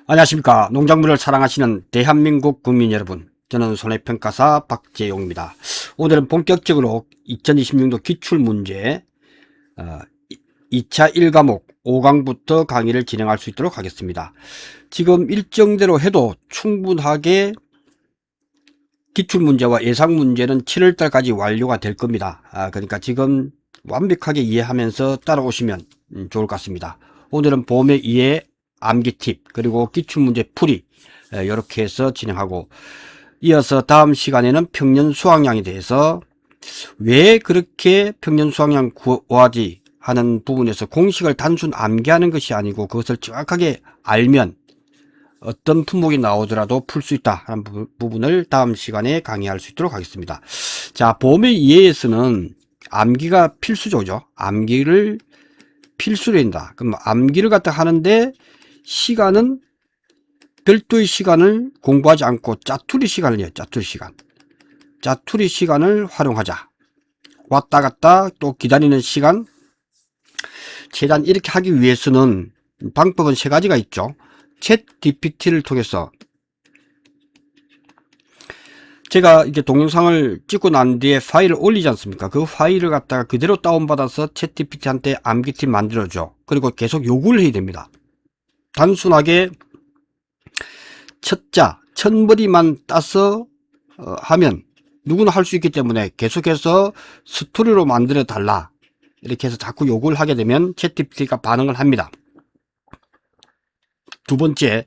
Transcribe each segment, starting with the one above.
안녕하십니까. 농작물을 사랑하시는 대한민국 국민 여러분, 저는 손해평가사 박재용입니다. 오늘은 본격적으로 2026년도 기출문제 2차 1과목 5강부터 강의를 진행할 수 있도록 하겠습니다. 지금 일정대로 해도 충분하게 기출문제와 예상문제는 7월달까지 완료가 될 겁니다. 그러니까 지금 완벽하게 이해하면서 따라오시면 좋을 것 같습니다. 오늘은 봄의 이해, 암기 팁, 그리고 기출문제 풀이 이렇게 해서 진행하고, 이어서 다음 시간에는 평년 수확량에 대해서 왜 그렇게 평년 수확량 구하지 하는 부분에서 공식을 단순 암기하는 것이 아니고 그것을 정확하게 알면 어떤 품목이 나오더라도 풀 수 있다 하는 부분을 다음 시간에 강의할 수 있도록 하겠습니다. 자, 봄의 이해에서는 암기가 필수죠. 암기를 필수로 한다. 그럼 암기를 갖다 하는데 시간은 별도의 시간을 공부하지 않고 짜투리 시간을 짜투리 시간을 활용하자. 왔다 갔다 또 기다리는 시간, 최대한 이렇게 하기 위해서는 방법은 세 가지가 있죠. 챗 GPT를 통해서, 제가 이렇게 동영상을 찍고 난 뒤에 파일을 올리지 않습니까? 그 파일을 갖다가 그대로 다운받아서 챗 GPT한테 암기팁 만들어줘. 그리고 계속 요구를 해야 됩니다. 단순하게 첫자, 첫머리만 따서 하면 누구나 할 수 있기 때문에 계속해서 스토리로 만들어 달라 이렇게 해서 자꾸 요구를 하게 되면 챗GPT가 반응을 합니다. 두 번째,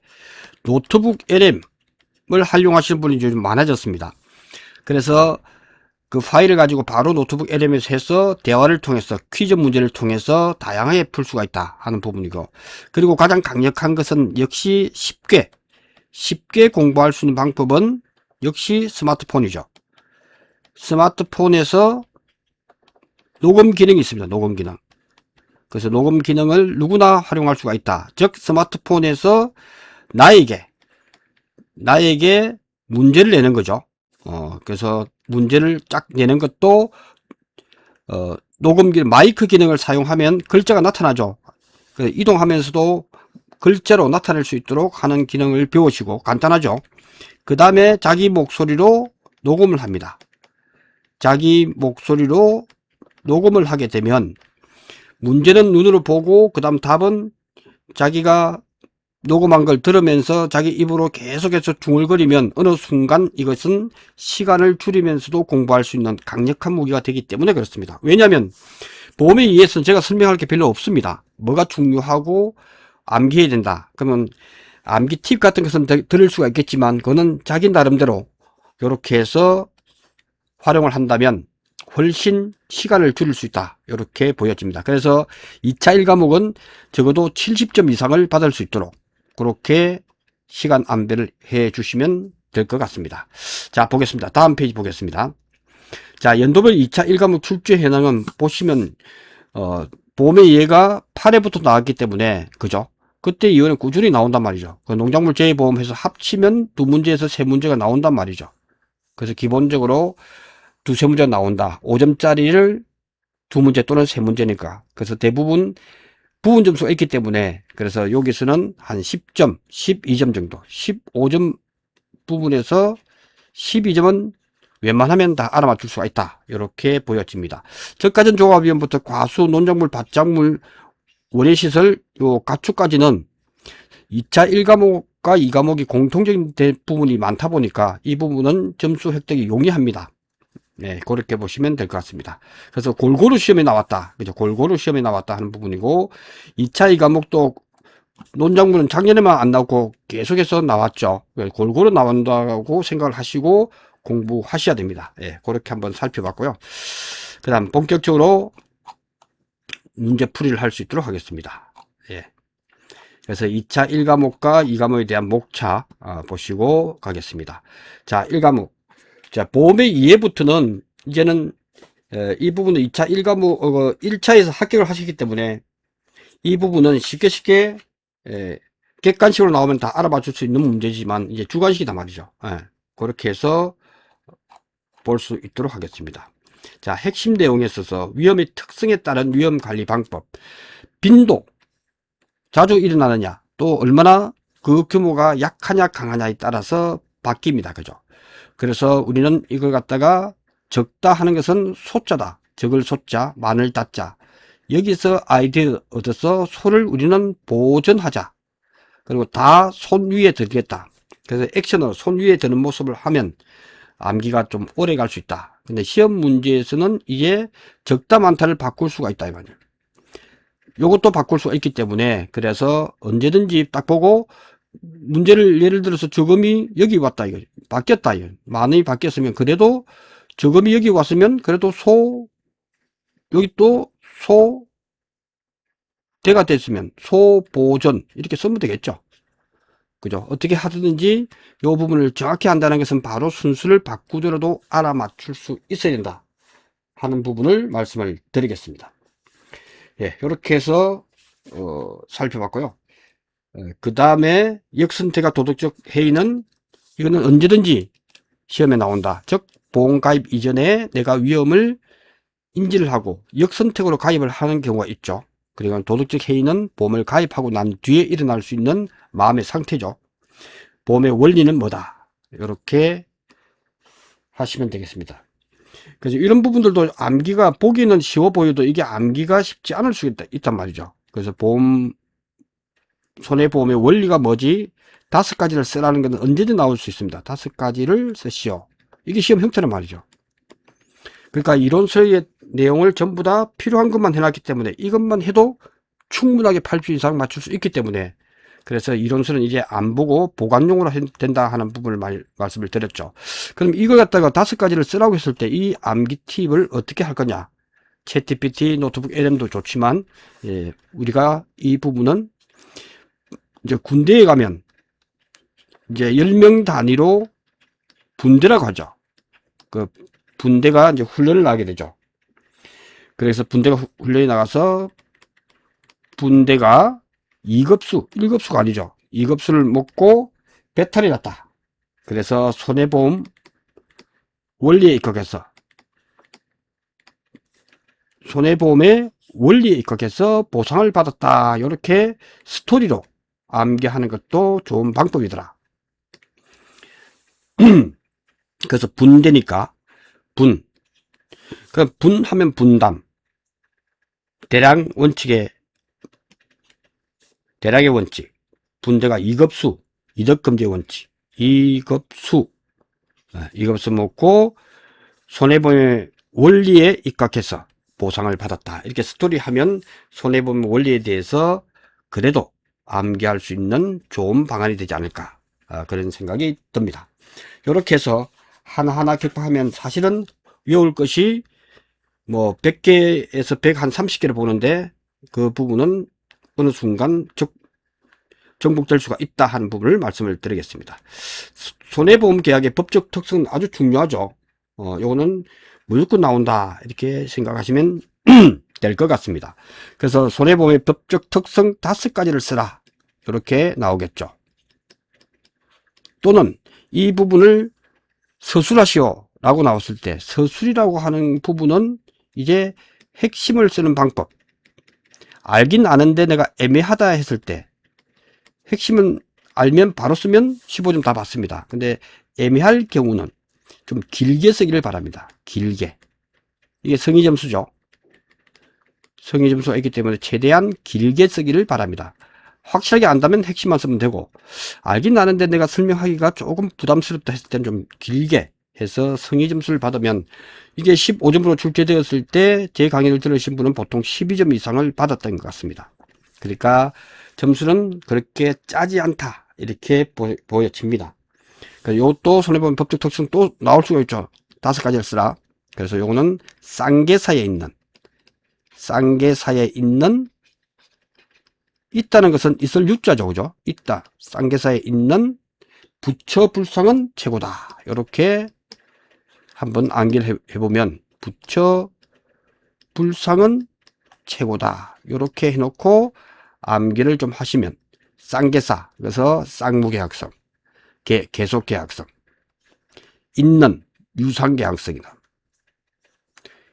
노트북 LM을 활용하시는 분이 요즘 많아졌습니다. 그래서 그 파일을 가지고 바로 노트북 LM에서 해서 대화를 통해서 퀴즈 문제를 통해서 다양하게 풀 수가 있다 하는 부분이고, 그리고 가장 강력한 것은 역시 쉽게 공부할 수 있는 방법은 역시 스마트폰이죠. 스마트폰에서 녹음 기능이 있습니다. 녹음 기능. 그래서 녹음 기능을 누구나 활용할 수가 있다. 즉 스마트폰에서 나에게 문제를 내는 거죠. 그래서 문제를 쫙 내는 것도 녹음 기능, 마이크 기능을 사용하면 글자가 나타나죠. 이동하면서도 글자로 나타낼 수 있도록 하는 기능을 배우시고, 간단하죠. 그 다음에 자기 목소리로 녹음을 합니다. 자기 목소리로 녹음을 하게 되면 문제는 눈으로 보고 그 다음 답은 자기가 녹음한 걸 들으면서 자기 입으로 계속해서 중얼거리면 어느 순간 이것은 시간을 줄이면서도 공부할 수 있는 강력한 무기가 되기 때문에 그렇습니다. 왜냐하면 보험에 의해서는 제가 설명할 게 별로 없습니다. 뭐가 중요하고 암기해야 된다. 그러면 암기 팁 같은 것은 들을 수가 있겠지만 그거는 자기 나름대로 이렇게 해서 활용을 한다면 훨씬 시간을 줄일 수 있다. 이렇게 보여집니다. 그래서 2차 1과목은 적어도 70점 이상을 받을 수 있도록 그렇게 시간 안배를 해 주시면 될 것 같습니다. 자, 보겠습니다. 다음 페이지 보겠습니다. 자, 연도별 2차 1과목 출제 현황은 보시면 보험의 예가 8회부터 나왔기 때문에, 그죠? 그때 이후에는 꾸준히 나온단 말이죠. 그 농작물 재해보험해서 합치면 2문제에서 3문제가 나온단 말이죠. 그래서 기본적으로 2-3문제가 나온다. 5점짜리를 2문제 또는 3문제니까. 그래서 대부분 부분 점수가 있기 때문에, 그래서 여기서는 한 10점, 12점 정도, 15점 부분에서 12점은 웬만하면 다 알아맞출 수가 있다. 이렇게 보여집니다. 저가전 종합위원부터 과수, 논작물, 밭작물, 원예시설, 요 가축까지는 2차 1과목과 2과목이 공통적인 부분이 많다 보니까 이 부분은 점수 획득이 용이합니다. 네, 그렇게 보시면 될 것 같습니다. 그래서 골고루 시험에 나왔다. 그죠? 골고루 시험에 나왔다 하는 부분이고, 2차 2과목도 논작물은 작년에만 안 나오고 계속해서 나왔죠. 골고루 나온다고 생각을 하시고 공부하셔야 됩니다. 예, 그렇게 한번 살펴봤고요. 그 다음 본격적으로 문제 풀이를 할 수 있도록 하겠습니다. 예. 그래서 2차 1과목과 2과목에 대한 목차 보시고 가겠습니다. 자, 1과목. 자, 보험의 이해부터는 이제는 이 부분은 2차 1과목 1차에서 합격을 하시기 때문에 이 부분은 쉽게 객관식으로 나오면 다 알아봐 줄 수 있는 문제지만 이제 주관식이다 말이죠. 예. 그렇게 해서 볼 수 있도록 하겠습니다. 자, 핵심 내용에 있어서 위험의 특성에 따른 위험 관리 방법, 빈도 자주 일어나느냐, 또 얼마나 그 규모가 약하냐 강하냐에 따라서 바뀝니다. 그죠? 그래서 우리는 이걸 갖다가 적다 하는 것은 소자다. 적을 소자, 많을 따자. 여기서 아이디어 얻어서 소를 우리는 보존하자. 그리고 다 손 위에 들겠다. 그래서 액션으로 손 위에 드는 모습을 하면 암기가 좀 오래 갈 수 있다. 근데 시험 문제에서는 이게 적다 많다를 바꿀 수가 있다 이 말이에요. 요것도 바꿀 수가 있기 때문에 그래서 언제든지 딱 보고 문제를 예를 들어서 저금이 여기 왔다 이거 바뀌었다 이거 많이 바뀌었으면 그래도 저금이 여기 왔으면 그래도 여기 또 대가 됐으면 소보존 이렇게 쓰면 되겠죠. 그죠? 어떻게 하든지 요 부분을 정확히 한다는 것은 바로 순수를 바꾸더라도 알아맞출 수 있어야 된다 하는 부분을 말씀을 드리겠습니다. 예, 이렇게 해서 살펴봤고요. 그 다음에 역선택과 도덕적 해이는 이거는 언제든지 시험에 나온다. 즉 보험가입 이전에 내가 위험을 인지를 하고 역선택으로 가입을 하는 경우가 있죠. 그리고 도덕적 해이는 보험을 가입하고 난 뒤에 일어날 수 있는 마음의 상태죠. 보험의 원리는 뭐다. 이렇게 하시면 되겠습니다. 그래서 이런 부분들도 암기가 보기는 쉬워 보여도 이게 암기가 쉽지 않을 수 있단 말이죠. 그래서 손해보험의 원리가 뭐지? 5가지를 쓰라는 것은 언제든 나올 수 있습니다. 5가지를 쓰시오. 이게 시험 형태란 말이죠. 그러니까 이론서의 내용을 전부 다 필요한 것만 해놨기 때문에 이것만 해도 충분하게 80 이상 맞출 수 있기 때문에 그래서 이론서는 이제 안 보고 보관용으로 된다 하는 부분을 말씀을 드렸죠. 그럼 이걸 갖다가 5가지를 쓰라고 했을 때 이 암기 팁을 어떻게 할 거냐? 챗GPT, 노트북 LM도 좋지만 우리가 이 부분은 이제 군대에 가면 이제 10명 단위로 분대라고 하죠. 그 분대가 이제 훈련을 하게 되죠. 그래서 분대가 훈련이 나가서 분대가 2급수, 1급수가 아니죠. 2급수를 먹고 배탈이 났다. 그래서 손해보험 원리에 입각해서 손해보험의 원리에 입각해서 보상을 받았다. 이렇게 스토리로 암기하는 것도 좋은 방법이더라. 그래서 분대니까 그 분하면 분담 대량의 원칙 분대가 2급수 이덕금제 원칙 2급수 먹고 손해보험의 원리에 입각해서 보상을 받았다. 이렇게 스토리 하면 손해보험 원리에 대해서 그래도 암기할 수 있는 좋은 방안이 되지 않을까 그런 생각이 듭니다. 이렇게 해서 하나하나 격파하면 사실은 외울 것이 뭐 100개에서 130개를 보는데 그 부분은 어느 순간 정복될 수가 있다 하는 부분을 말씀을 드리겠습니다. 손해보험 계약의 법적 특성은 아주 중요하죠. 요거는 무조건 나온다 이렇게 생각하시면 될 것 같습니다. 그래서 손해보험의 법적 특성 5가지를 쓰라 이렇게 나오겠죠. 또는 이 부분을 서술하시오 라고 나왔을 때 서술이라고 하는 부분은 이제 핵심을 쓰는 방법 알긴 아는데 내가 애매하다 했을 때 핵심은 알면 바로 쓰면 15점 다 받습니다. 근데 애매할 경우는 좀 길게 쓰기를 바랍니다. 길게. 이게 성의점수죠. 성의점수가 있기 때문에 최대한 길게 쓰기를 바랍니다. 확실하게 안다면 핵심만 쓰면 되고 알긴 아는데 내가 설명하기가 조금 부담스럽다 했을 때는 좀 길게 해서 성의점수를 받으면 이게 15점으로 출제되었을 때 제 강의를 들으신 분은 보통 12점 이상을 받았던 것 같습니다. 그러니까 점수는 그렇게 짜지 않다 이렇게 보여집니다. 요것도 손해보험 법적 특성 또 나올 수가 있죠. 5가지를 쓰라. 그래서 요거는 쌍계사에 있는 있다는 것은 있을 유자죠. 그죠? 있다. 쌍계사에 있는 부처불상은 최고다. 이렇게 한번 암기를 해보면 부처불상은 최고다. 이렇게 해놓고 암기를 좀 하시면 쌍계사, 그래서 쌍무계약성, 계속계약성, 있는 유상계약성이다.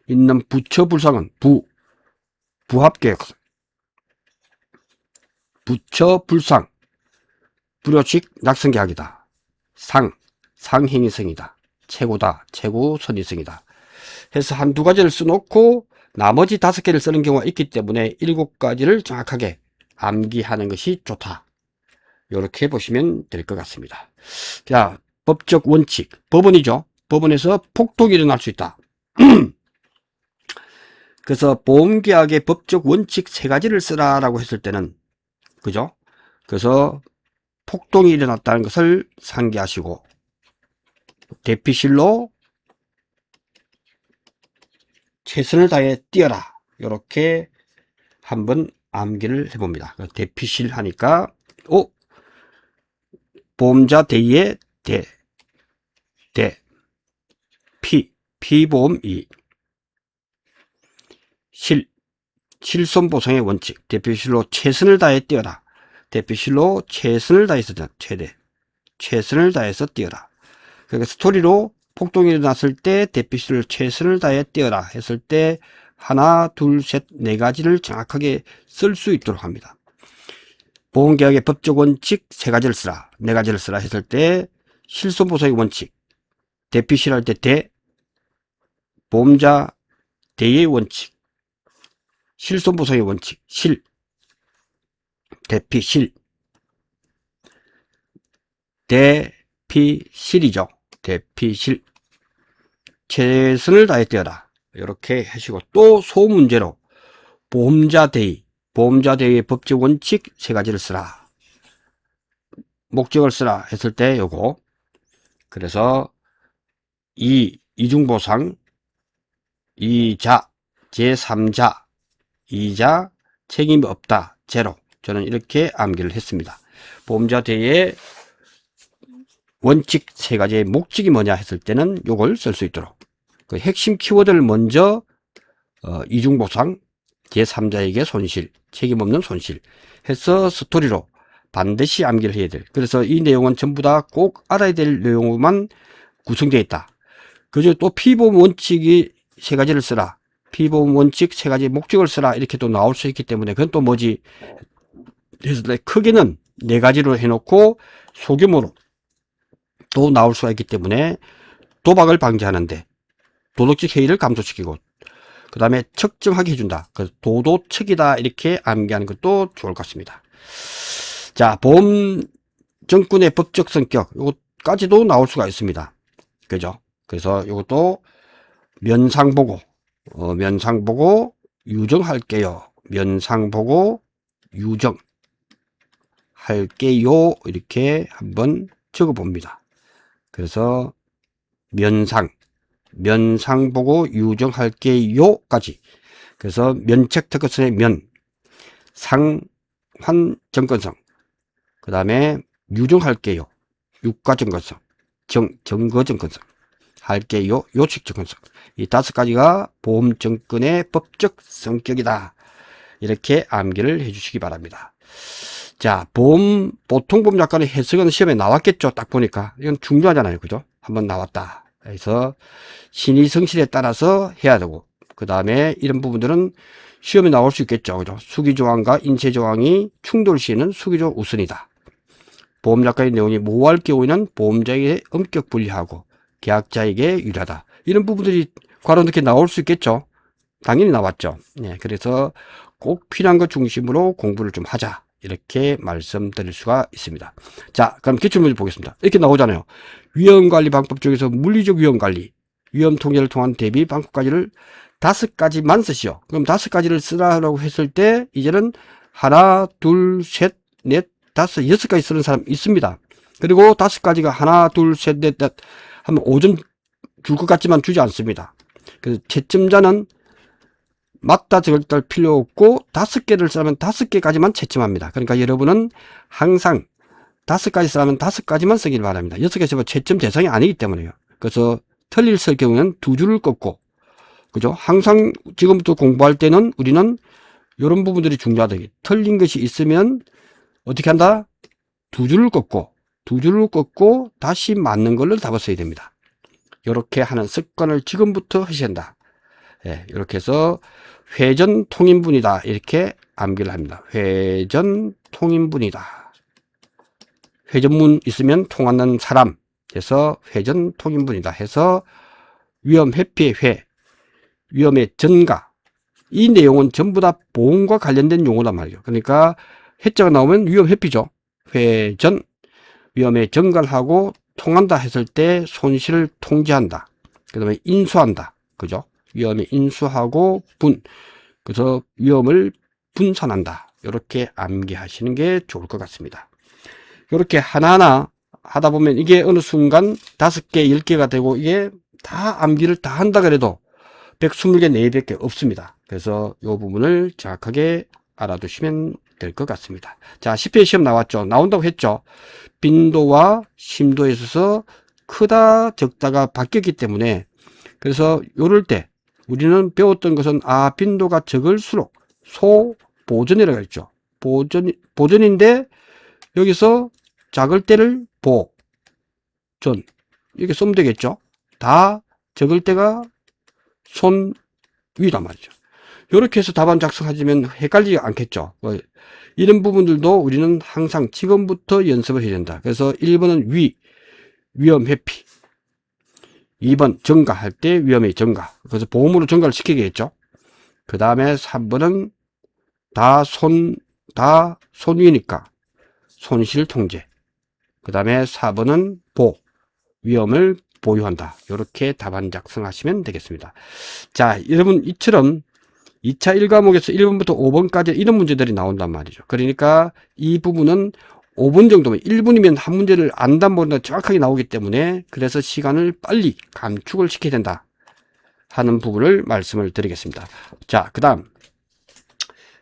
있는 부처불상은 부합계약성, 부처불상, 불효식 낙성계약이다. 상행위성이다. 최고다. 최고 선위성이다. 해서 한두 가지를 써놓고 나머지 5개를 쓰는 경우가 있기 때문에 7가지를 정확하게 암기하는 것이 좋다. 이렇게 보시면 될 것 같습니다. 자, 법적 원칙. 법원이죠. 법원에서 폭동이 일어날 수 있다. 그래서 보험계약의 법적 원칙 3가지를 쓰라라고 했을 때는, 그죠? 그래서 폭동이 일어났다는 것을 상기하시고, 대피실로 최선을 다해 뛰어라. 이렇게 한번 암기를 해봅니다. 대피실 하니까, 보험자 대의 피보험 2. 실손보상의 원칙. 대피실로 최선을 다해 뛰어라. 대피실로 최선을 다해서 최선을 다해서 뛰어라. 그러니까 스토리로 폭동이 일어났을 때 대피실로 최선을 다해 뛰어라 했을 때 하나, 둘, 셋, 4가지를 정확하게 쓸 수 있도록 합니다. 보험계약의 법적 원칙 3가지를 쓰라, 4가지를 쓰라 했을 때 실손보상의 원칙, 대피실 할 때 보험자 대의 원칙, 실손보상의 원칙, 대피실, 대피실이죠. 대피실, 최선을 다해 뛰어라. 이렇게 하시고, 또 소문제로 보험자 대의 법적 원칙 3가지를 쓰라. 목적을 쓰라 했을 때 요거. 그래서 이중보상, 이자, 제3자, 이자, 책임이 없다, 제로. 저는 이렇게 암기를 했습니다. 보험자 대의 원칙 3가지의 목적이 뭐냐 했을 때는 요걸 쓸 수 있도록. 그 핵심 키워드를 먼저, 이중보상, 제3자에게 손실, 책임 없는 손실 해서 스토리로 반드시 암기를 해야 될. 그래서 이 내용은 전부 다 꼭 알아야 될 내용으로만 구성되어 있다. 그저 또 피보험 원칙이 3가지를 쓰라. 피보험 원칙 3가지 목적을 쓰라. 이렇게 또 나올 수 있기 때문에 그건 또 뭐지? 그래서 크게는 4가지로 해놓고 소규모로 또 나올 수가 있기 때문에 도박을 방지하는데 도덕적 해이를 감소시키고 그 다음에 측정하게 해준다. 그 도도측이다. 이렇게 암기하는 것도 좋을 것 같습니다. 자, 보험증권의 법적 성격 이것까지도 나올 수가 있습니다. 그죠? 그래서 이것도 면상보고 면상보고 유정할게요. 면상보고 유정할게요. 이렇게 한번 적어봅니다. 그래서 면상보고 유정할게요까지. 그래서 면책특허선의 상환정건성, 그 다음에 유정할게요, 유가정건성, 정거정건성, 할게요, 요식정건성. 이 5가지가 보험증권의 법적 성격이다. 이렇게 암기를 해주시기 바랍니다. 자, 보통보험 약관의 해석은 시험에 나왔겠죠. 딱 보니까 이건 중요하잖아요. 그죠? 한번 나왔다. 그래서 신의 성실에 따라서 해야 되고, 그 다음에 이런 부분들은 시험에 나올 수 있겠죠. 그죠? 수기조항과 인체조항이 충돌 시에는 수기조 우선이다. 보험약관의 내용이 모호할 경우에는 보험자에게 엄격 불리하고 계약자에게 유리하다. 이런 부분들이 과로 이렇게 나올 수 있겠죠. 당연히 나왔죠. 네, 그래서 꼭 필요한 것 중심으로 공부를 좀 하자. 이렇게 말씀드릴 수가 있습니다. 자, 그럼 기출문제 보겠습니다. 이렇게 나오잖아요. 위험관리 방법 중에서 물리적 위험관리, 위험통제를 통한 대비 방법까지를 5가지만 쓰시오. 그럼 5가지를 쓰라고 했을 때 이제는 하나, 둘, 셋, 넷, 5, 6가지 쓰는 사람 있습니다. 그리고 5가지가 하나, 둘, 셋, 넷, 하면 5점 줄 것 같지만 주지 않습니다. 그래서 채점자는 맞다 적을 필요 없고 5개를 쓰면 5개까지만 채점합니다. 그러니까 여러분은 항상 5가지 쓰면 5가지만 쓰길 바랍니다. 6개 쓰면 채점 대상이 아니기 때문에요. 그래서 틀릴 쓸 경우는 2줄을 꺾고, 그죠? 항상 지금부터 공부할 때는 우리는 이런 부분들이 중요하다. 틀린 것이 있으면 어떻게 한다? 2줄을 꺾고 다시 맞는 걸로 답을 써야 됩니다. 이렇게 하는 습관을 지금부터 하셔야 한다. 예, 이렇게 해서 회전 통인분이다. 이렇게 암기를 합니다. 회전 통인분이다. 회전문 있으면 통하는 사람 해서 회전 통인분이다 해서 위험 회피의 회, 위험의 전가, 이 내용은 전부 다 보험과 관련된 용어란 말이죠. 그러니까 해자가 나오면 위험 회피죠. 회전, 위험의 전가를 하고 통한다 했을 때 손실을 통제한다. 그 다음에 인수한다. 그죠? 위험에 인수하고 그래서 위험을 분산한다. 이렇게 암기하시는 게 좋을 것 같습니다. 이렇게 하나하나 하다 보면 이게 어느 순간 5개, 10개가 되고 이게 다 암기를 다 한다 그래도 120개 내외밖에 없습니다. 그래서 이 부분을 정확하게 알아두시면 될 것 같습니다. 자, 10회 시험 나왔죠. 나온다고 했죠. 빈도와 심도에 있어서 크다 적다가 바뀌었기 때문에 그래서 요럴 때 우리는 배웠던 것은 빈도가 적을수록 소보전이라고 했죠. 보전인데 여기서 작을 때를 보전 이렇게 쓰면 되겠죠. 다 적을 때가 손위단 말이죠. 이렇게 해서 답안 작성하시면 헷갈리지 않겠죠. 이런 부분들도 우리는 항상 지금부터 연습을 해야 된다. 그래서 1번은 위험 회피, 2번 전가할 때 위험의 전가, 그래서 보험으로 전가를 시키겠죠. 그 다음에 3번은 다 손위니까 손실 통제, 그 다음에 4번은 위험을 보유한다. 이렇게 답안 작성하시면 되겠습니다. 자, 여러분 이처럼 2차 1과목에서 1번부터 5번까지 이런 문제들이 나온단 말이죠. 그러니까 이 부분은 5분 정도면 1분이면 한 문제를 안다 모른다 정확하게 나오기 때문에 그래서 시간을 빨리 감축을 시켜야 된다 하는 부분을 말씀을 드리겠습니다. 자, 그 다음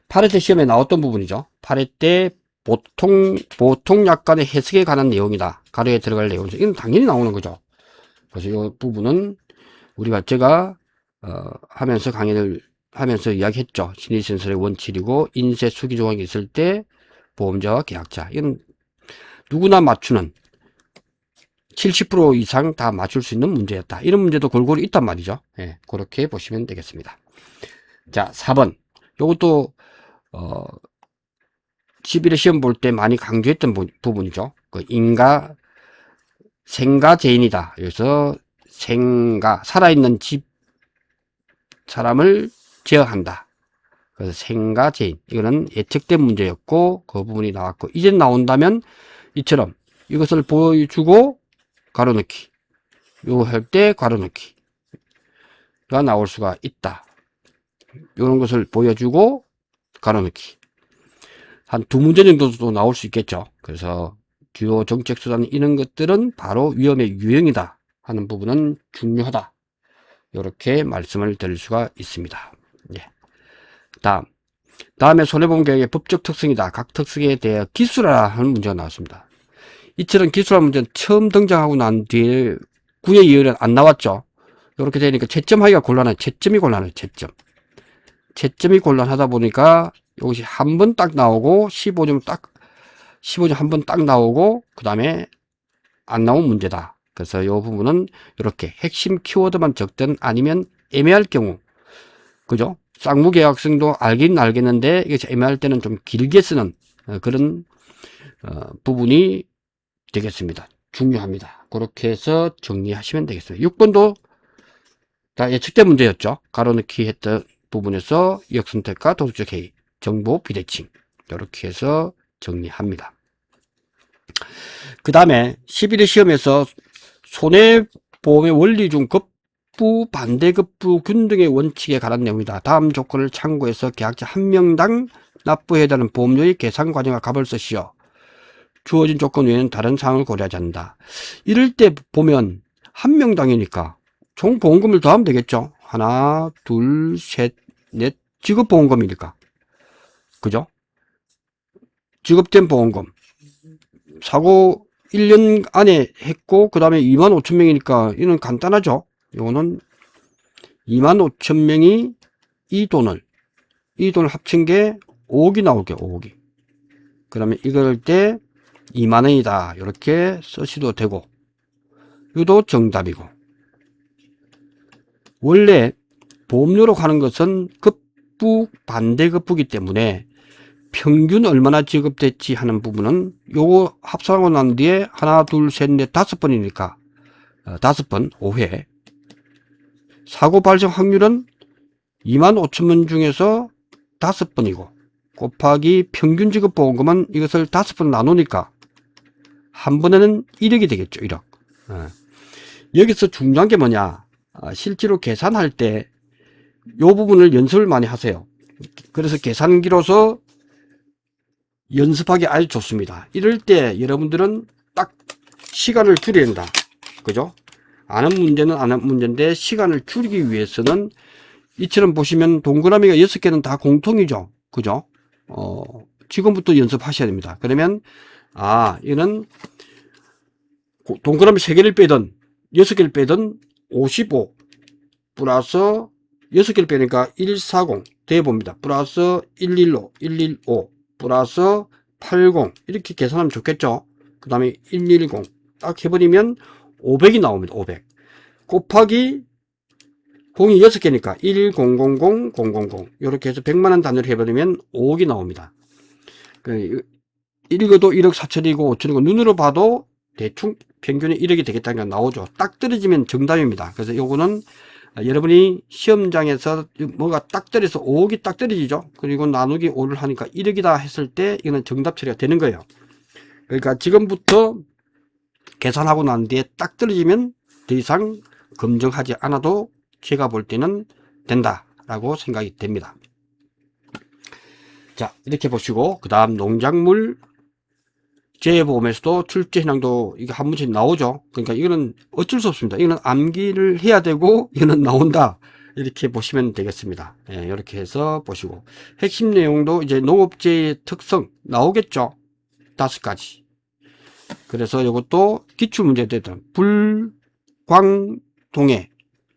8회 시험에 나왔던 부분이죠. 8회 때 보통 약관의 해석에 관한 내용이다. 가로에 들어갈 내용이죠. 이건 당연히 나오는 거죠. 그래서 이 부분은 제가 하면서 강의를 하면서 이야기했죠. 심리전설의 원칙이고 인쇄 수기 조항이 있을 때 보험자와 계약자, 이건 누구나 맞추는 70% 이상 다 맞출 수 있는 문제였다. 이런 문제도 골고루 있단 말이죠. 예, 그렇게 보시면 되겠습니다. 자, 4번 요것도 11회 시험 볼 때 많이 강조했던 부분이죠. 생가제인이다. 그래서 살아있는 집 사람을 제어한다. 그래서 생가제인, 이거는 예측된 문제였고 그 부분이 나왔고, 이제 나온다면 이처럼 이것을 보여주고 가로넣기, 요거 할 때 가로넣기가 나올 수가 있다. 이런 것을 보여주고 가로넣기 한 2문제 정도도 나올 수 있겠죠. 그래서 주요 정책수단 이런 것들은 바로 위험의 유형이다 하는 부분은 중요하다. 이렇게 말씀을 드릴 수가 있습니다. 예. 다음에 손해보험계약의 법적 특성이다. 각 특성에 대해 기술화하는 문제가 나왔습니다. 이처럼 기술화 문제는 처음 등장하고 난 뒤에 군의 이율은 안 나왔죠. 이렇게 되니까 채점하기가 곤란해요. 채점이 곤란해요. 채점이 곤란하다 보니까 이것이 한 번 딱 나오고 15점 한 번 딱 나오고 그 다음에 안 나온 문제다. 그래서 이 부분은 이렇게 핵심 키워드만 적든 아니면 애매할 경우, 그죠? 쌍무계약성도 알긴 알겠는데 이게 애매할 때는 좀 길게 쓰는 그런 부분이 되겠습니다. 중요합니다. 그렇게 해서 정리하시면 되겠습니다. 6번도 다 예측된 문제였죠. 가로넣기 했던 부분에서 역선택과 도덕적 해이, 정보 비대칭, 이렇게 해서 정리합니다. 그 다음에 11회 시험에서 손해보험의 원리 중 급부, 반대급부 균등의 원칙에 관한 내용이다. 다음 조건을 참고해서 계약자 1명당 납부해야 하는 보험료의 계산 과정과 값을 쓰시오. 주어진 조건 외에는 다른 사항을 고려하지 않는다. 이럴 때 보면 1명당이니까 총 보험금을 더하면 되겠죠. 하나, 둘, 셋, 넷, 지급보험금이니까. 그죠? 지급된 보험금. 사고 1년 안에 했고, 그 다음에 25,000명이니까, 이는 간단하죠? 이거는 25,000명이 이 돈을 합친 게 5억이 나올게요, 5억이. 그러면 이걸 때 2만원이다. 이렇게 쓰셔도 되고, 이것도 정답이고. 원래 보험료로 가는 것은 급부, 반대급부기 때문에 평균 얼마나 지급됐지 하는 부분은 요거 합산하고 난 뒤에 하나, 둘, 셋, 넷, 5번이니까 5번, 5회. 사고 발생 확률은 25,000번 중에서 5번이고 곱하기 평균 지급 보험금은 이것을 5번 나누니까 한 번에는 1억이 되겠죠. 1억. 여기서 중요한 게 뭐냐, 실제로 계산할 때 요 부분을 연습을 많이 하세요. 그래서 계산기로서 연습하기 아주 좋습니다. 이럴 때 여러분들은 딱 시간을 줄여야 된다. 그죠? 아는 문제는 아는 문제인데 시간을 줄이기 위해서는 이처럼 보시면 동그라미가 6개는 다 공통이죠. 그죠? 지금부터 연습하셔야 됩니다. 그러면 이거는 동그라미 3개를 빼든 6개를 빼든 55 플러스 6개를 빼니까 140 대봅니다. 플러스 115 115 플러스 80 이렇게 계산하면 좋겠죠. 그 다음에 110 딱 해버리면 500이 나옵니다. 500 곱하기 0이 6개니까 1000000 이렇게 해서 100만원 단위로 해버리면 5억이 나옵니다. 읽어도 1억 4천이고 5천이고 눈으로 봐도 대충 평균이 1억이 되겠다는 게 나오죠. 딱 떨어지면 정답입니다. 그래서 요거는 여러분이 시험장에서 뭐가 딱 떨어져서 5억이 딱 떨어지죠. 그리고 나누기 5를 하니까 1억이다 했을 때 이거는 정답 처리가 되는 거예요. 그러니까 지금부터 계산하고 난 뒤에 딱 떨어지면 더 이상 검증하지 않아도 제가 볼 때는 된다라고 생각이 됩니다. 자, 이렇게 보시고 그 다음 농작물 재해보험에서도 출제 현황도 이게 한 문씩 나오죠. 그러니까 이거는 어쩔 수 없습니다. 이거는 암기를 해야 되고 이거는 나온다. 이렇게 보시면 되겠습니다. 예, 이렇게 해서 보시고 핵심 내용도 이제 농업재해의 특성 나오겠죠. 5가지. 그래서 이것도 기출문제됐던 불광동해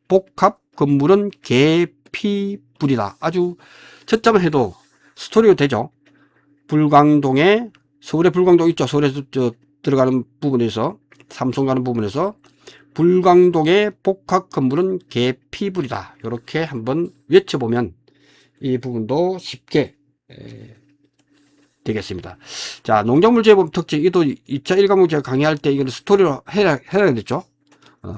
복합 건물은 계피불이다. 아주 첫자만 해도 스토리가 되죠. 불광동에 서울에 불광동 있죠. 서울에서 들어가는 부분에서 삼성 가는 부분에서 불광동의 복합 건물은 계피불이다. 이렇게 한번 외쳐보면 이 부분도 쉽게 되겠습니다. 자, 농작물 재해보험 특징 이도 2차 1과목 제가 강의할 때 이걸 스토리로 해야 됐죠.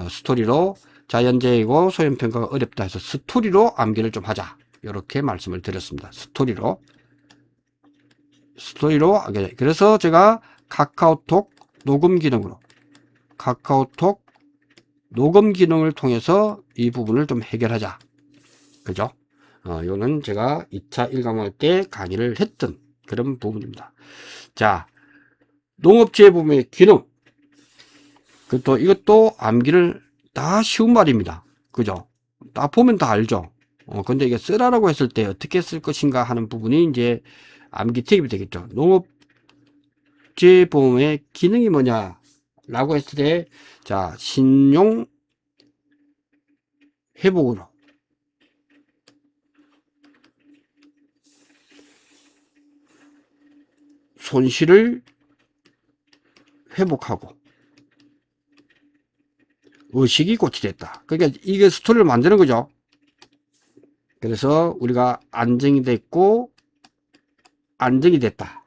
스토리로 자연재해이고 소형평가가 어렵다 해서 스토리로 암기를 좀 하자. 이렇게 말씀을 드렸습니다. 스토리로. 그래서 제가 카카오톡 녹음 기능으로 카카오톡 녹음 기능을 통해서 이 부분을 좀 해결하자. 그죠? 이거는 제가 2차 1과목 때 강의를 했던 그런 부분입니다. 자, 농업재해보험의 기능. 그것도 이것도 암기를 다 쉬운 말입니다. 그죠? 딱 보면 다 알죠? 근데 이게 쓰라라고 했을 때 어떻게 쓸 것인가 하는 부분이 이제 암기 팁이 되겠죠. 농업재해보험의 기능이 뭐냐 라고 했을 때, 자, 신용 회복으로 손실을 회복하고 의식이 고치됐다. 그러니까 이게 스토리를 만드는 거죠. 그래서 우리가 안정이 됐고 안정이 됐다.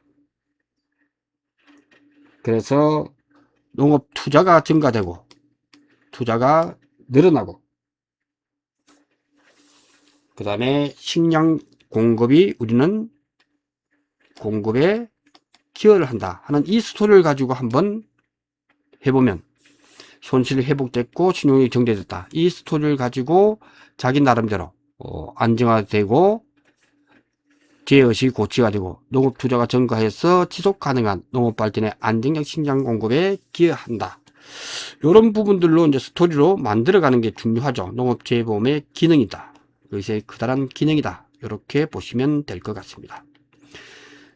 그래서 농업 투자가 증가되고 투자가 늘어나고 그 다음에 식량 공급이 우리는 공급에 기여를 한다 하는 이 스토리를 가지고 한번 해보면 손실이 회복됐고 신용이 정제됐다. 이 스토리를 가지고 자기 나름대로 안정화되고 재해의식이 고치가 되고 농업 투자가 증가해서 지속 가능한 농업 발전의 안정적 식량 공급에 기여한다. 이런 부분들로 이제 스토리로 만들어가는 게 중요하죠. 농업재해보험의 기능이다. 그것의 커다란 기능이다. 이렇게 보시면 될 것 같습니다.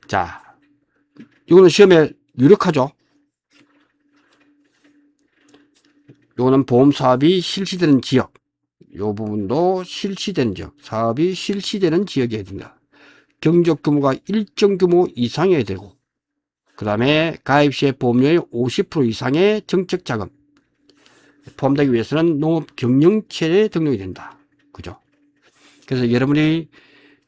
자, 이거는 시험에 유력하죠. 이거는 보험 사업이 실시되는 지역. 이 부분도 실시되는 지역. 사업이 실시되는 지역이어야 된다. 경적 규모가 일정 규모 이상이어야 되고, 그 다음에 가입 시에 보험료의 50% 이상의 정책 자금 포함되기 위해서는 농업 경영체에 등록이 된다. 그죠? 그래서 여러분이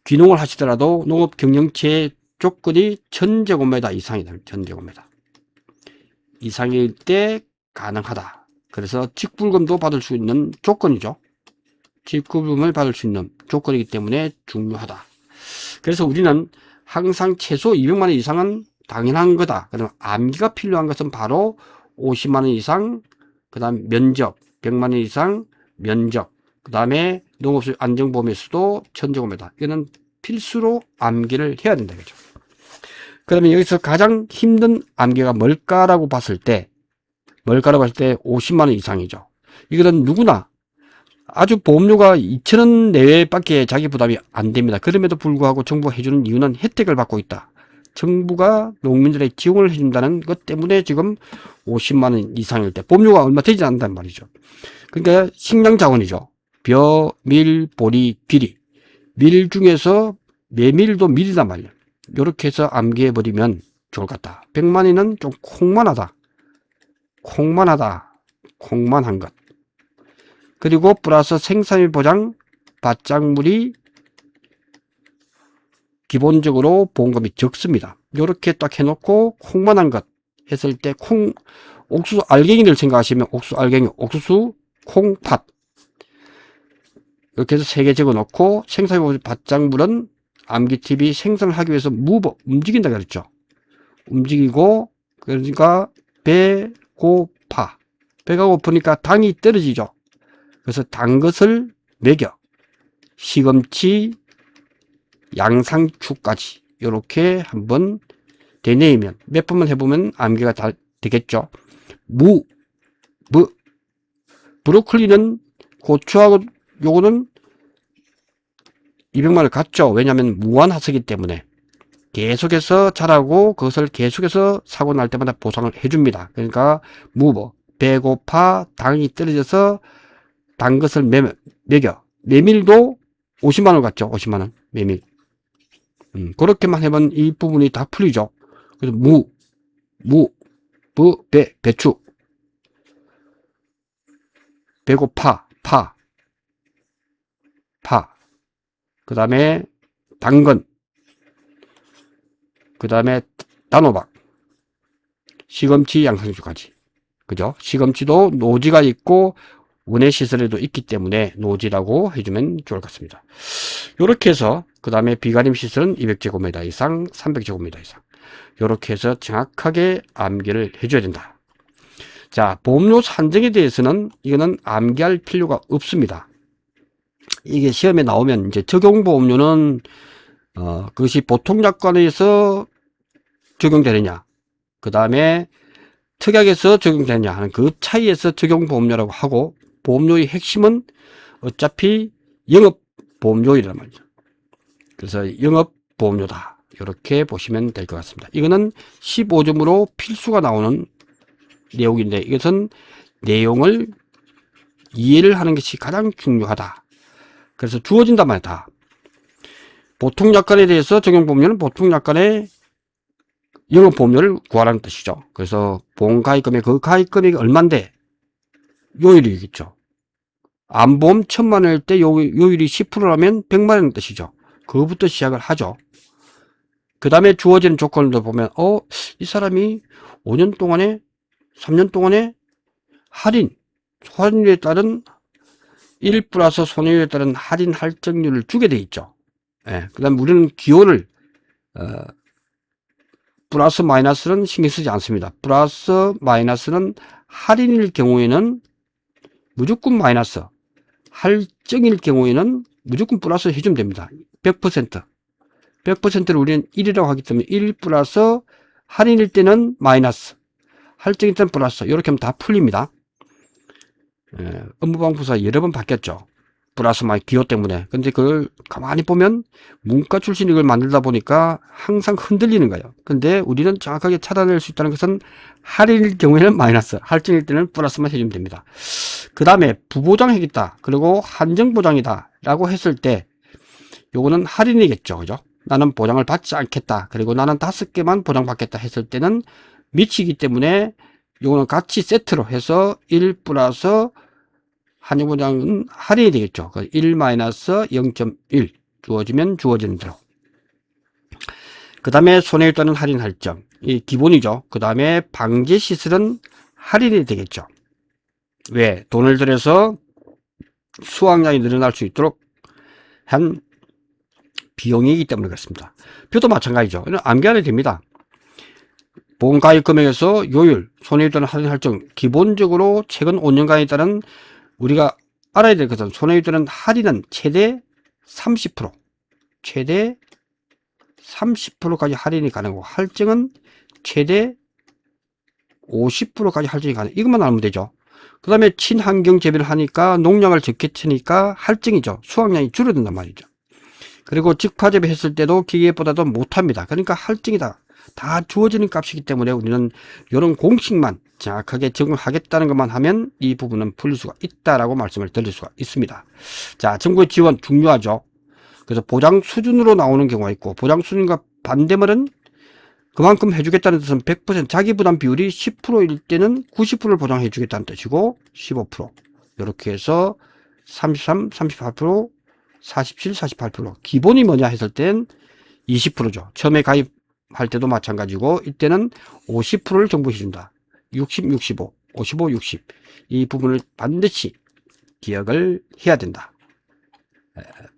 귀농을 하시더라도 농업 경영체에 조건이 1000제곱미터 이상이다. 1000제곱미터 이상일 때 가능하다. 그래서 직불금도 받을 수 있는 조건이죠. 직불금을 받을 수 있는 조건이기 때문에 중요하다. 그래서 우리는 항상 최소 200만원 이상은 당연한 거다. 그러면 암기가 필요한 것은 바로 50만원 이상, 그 다음 면적 100만원 이상 면적, 그 다음에 농업수 안정보험에서도 1000제곱미터. 이거는 필수로 암기를 해야 된다. 그죠? 그러면 여기서 가장 힘든 암기가 뭘까라고 봤을 때 50만원 이상이죠. 이거는 누구나 아주 보험료가 2,000원 내외밖에 자기 부담이 안 됩니다. 그럼에도 불구하고 정부가 해주는 이유는 혜택을 받고 있다. 정부가 농민들의 지원을 해준다는 것 때문에 지금 50만원 이상일 때 보험료가 얼마 되지 않는단 말이죠. 그러니까 식량 자원이죠. 벼, 밀, 보리, 비리. 밀 중에서 메밀도 밀이단 말이에요. 이렇게 해서 암기해버리면 좋을 것 같다. 100만원은 좀 콩만하다. 콩만한 것. 그리고 플러스 생산일 보장, 밭작물이 기본적으로 보험금이 적습니다. 이렇게 딱 해놓고 콩만한 것 했을 때 옥수수 알갱이를 생각하시면 옥수수 알갱이, 옥수수, 콩팥 이렇게 해서 3개 적어놓고 생산일 보장, 밭작물은 암기TV 생산을 하기 위해서 움직인다 그랬죠. 움직이고 그러니까 배고파. 배가 고프니까 당이 떨어지죠. 그래서 단 것을 먹여 시금치, 양상추까지 이렇게 한번 되뇌이면 몇 번만 해보면 암기가 다 되겠죠. 브로콜리는 고추하고 요거는 200만원 같죠. 왜냐하면 무한하수기 때문에 계속해서 자라고 그것을 계속해서 사고 날 때마다 보상을 해줍니다. 그러니까 배고파 당이 떨어져서 단 것을 먹여. 메밀도 50만원 같죠. 50만원 메밀. 그렇게만 해면 이 부분이 다 풀리죠. 그래서 배추. 배고파, 파. 그 다음에 당근. 그 다음에 단호박. 시금치, 양상추까지. 그죠? 시금치도 노지가 있고 원예시설에도 있기 때문에 노지라고 해주면 좋을 것 같습니다. 이렇게 해서 그 다음에 비가림 시설은 200제곱미터 이상, 300제곱미터 이상 이렇게 해서 정확하게 암기를 해줘야 된다. 자, 보험료 산정에 대해서는 이거는 암기할 필요가 없습니다. 이게 시험에 나오면 이제 적용보험료는 그것이 보통약관에서 적용되느냐, 그 다음에 특약에서 적용되느냐 하는 그 차이에서 적용보험료라고 하고, 보험료의 핵심은 어차피 영업보험료이란 말이죠. 그래서 영업보험료다. 이렇게 보시면 될 것 같습니다. 이거는 15점으로 필수가 나오는 내용인데, 이것은 내용을 이해를 하는 것이 가장 중요하다. 그래서 주어진단 말이다. 보통약관에 대해서 적용보험료는 보통약관의 영업보험료를 구하라는 뜻이죠. 그래서 보험가입금액, 그 가입금액이 얼만데 요율이겠죠. 암보험 1000만원일 때 요율이 10%라면 100만원인 뜻이죠. 그거부터 시작을 하죠. 그 다음에 주어지는 조건을 보면 이 사람이 5년 동안에 3년 동안에 할인율에 따른 1 플러스 손해율에 따른 할인 할증률을 주게 돼 있죠. 예, 그 다음에 우리는 기호를 플러스 마이너스는 신경 쓰지 않습니다. 플러스 마이너스는 할인일 경우에는 무조건 마이너스, 할증일 경우에는 무조건 플러스 해주면 됩니다. 100%를 우리는 1이라고 하기 때문에 1 플러스 할인일 때는 마이너스, 할증일 때는 플러스, 이렇게 하면 다 풀립니다. 업무방법사 여러 번 바뀌었죠. 플러스 마이 기호 때문에. 근데 그걸 가만히 보면 문과 출신 이걸 만들다 보니까 항상 흔들리는 거예요. 근데 우리는 정확하게 찾아낼 수 있다는 것은 할인일 경우에는 마이너스, 할증일 때는 플러스만 해주면 됩니다. 그 다음에 부보장하겠다, 그리고 한정보장이다 라고 했을 때 요거는 할인이겠죠. 그죠? 나는 보장을 받지 않겠다, 그리고 나는 5개만 보장받겠다 했을 때는 미치기 때문에 요거는 같이 세트로 해서 1 플러스 한정보장은 할인이 되겠죠. 1 마이너스 0.1 주어지면 주어지는 대로. 그 다음에 손해에 따른 할인 할증, 이 기본이죠. 그 다음에 방제 시설은 할인이 되겠죠. 왜? 돈을 들여서 수확량이 늘어날 수 있도록 한 비용이기 때문에 그렇습니다. 표도 마찬가지죠. 암기하면 됩니다. 보험가입 금액에서 요율, 손해에 따른 할인 할증, 기본적으로 최근 5년간에 따른 우리가 알아야 될 것은 손해에 따른 할인은 최대 30%, 최대 30%까지 할인이 가능하고 할증은 최대 50%까지 할증이 가능. 이것만 알면 되죠. 그 다음에 친환경 재배를 하니까 농약을 적게 치니까 할증이죠. 수확량이 줄어든단 말이죠. 그리고 직파 재배했을 때도 기계보다도 못합니다. 그러니까 할증이다. 다 주어지는 값이기 때문에 우리는 이런 공식만 정확하게 적용하겠다는 것만 하면 이 부분은 풀릴 수가 있다라고 말씀을 드릴 수가 있습니다. 자, 정부의 지원 중요하죠. 그래서 보장 수준으로 나오는 경우가 있고, 보장 수준과 반대말은 그만큼 해주겠다는 뜻은 100% 자기 부담 비율이 10%일 때는 90%를 보장해 주겠다는 뜻이고, 15% 이렇게 해서 33, 38%, 47, 48% 기본이 뭐냐 했을 땐 20%죠. 처음에 가입할 때도 마찬가지고, 이때는 50%를 정부해 준다. 60, 65, 55, 60 이 부분을 반드시 기억을 해야 된다.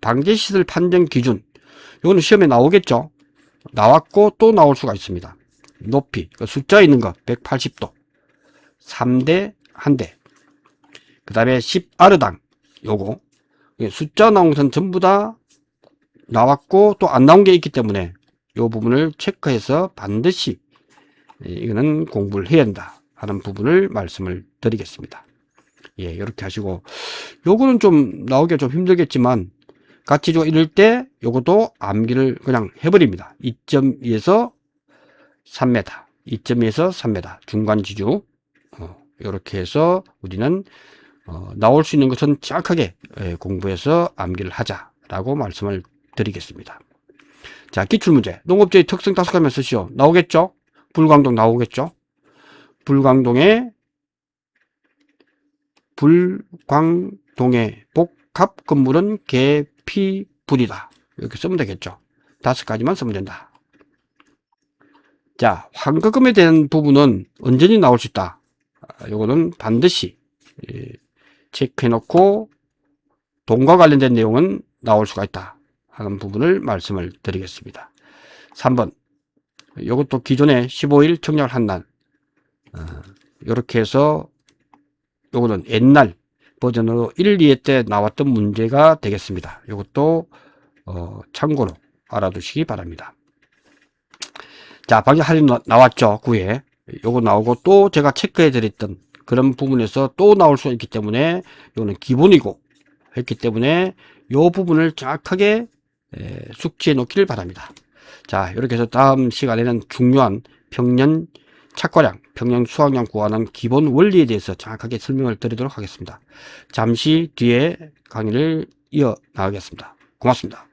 방제시설 판정 기준, 이거는 시험에 나오겠죠. 나왔고 또 나올 수가 있습니다. 높이, 숫자 있는 거 180도 3대 1대, 그 다음에 10아르당 요거 숫자 나온 것은 전부 다 나왔고 또 안 나온 게 있기 때문에 요 부분을 체크해서 반드시 이거는 공부를 해야 한다 하는 부분을 말씀을 드리겠습니다. 예, 이렇게 하시고, 요거는 좀 나오기가 좀 힘들겠지만 같이 이럴 때 요것도 암기를 그냥 해버립니다. 2.2에서 3m, 2.2에서 3m 중간 지주, 이렇게 해서 우리는 나올 수 있는 것은 정확하게 공부해서 암기를 하자라고 말씀을 드리겠습니다. 자, 기출문제. 농업재의 특성 5가지만 쓰시오. 나오겠죠? 불광동 나오겠죠? 불광동의 복합 건물은 계피불이다. 이렇게 쓰면 되겠죠. 5가지만 쓰면 된다. 자, 환급금에 대한 부분은 언제니 나올 수 있다. 요거는 반드시 체크해 놓고 돈과 관련된 내용은 나올 수가 있다 하는 부분을 말씀을 드리겠습니다. 3번, 요것도 기존에 15일 청약을 한 날, 이렇게 해서 요거는 옛날 버전으로 1, 2회 때 나왔던 문제가 되겠습니다. 요것도 참고로 알아두시기 바랍니다. 자, 방금 할인 나왔죠. 9회. 요거 나오고 또 제가 체크해 드렸던 그런 부분에서 또 나올 수 있기 때문에 요거는 기본이고 했기 때문에 요 부분을 정확하게 숙지해 놓기를 바랍니다. 자, 이렇게 해서 다음 시간에는 중요한 평년 착과량, 평년 수확량 구하는 기본 원리에 대해서 정확하게 설명을 드리도록 하겠습니다. 잠시 뒤에 강의를 이어 나가겠습니다. 고맙습니다.